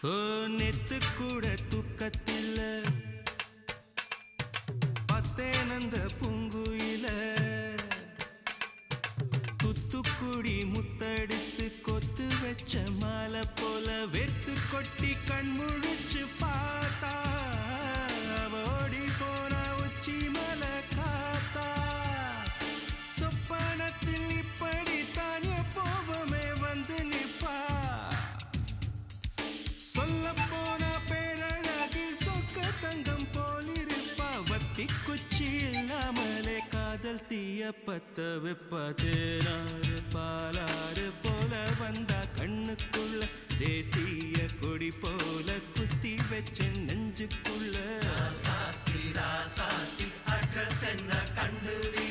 ஓ நெத்து கூட தூக்கத்தில்ல பத்தேனந்த பூங்குயில துத்துக்குடி முத்தடித்து கொத்து வச்ச மாலை போல வெத்து கொட்டி கண் முழிச்சு பார்த்தா ஓடி போன உச்சி மலை காத்தா சொப்பனத்தில் இப்படி தானே போவமே வந்து நிப்பா சொல்ல போன பேரழகு சொக்க தங்கம் போலிருப்பா வத்தி குச்சி இல்லாமலே காதல் தீய பத்த வெப்ப தேனாறு பாலாறு போல வந்தா கண்ணுக்குள்ள தேசிய கொடி போல குத்தி வச்ச நெஞ்சுக்குள்ள ராசாத்தி ராசாத்தி அட்ரஸ் என்ன கண்டுபிடி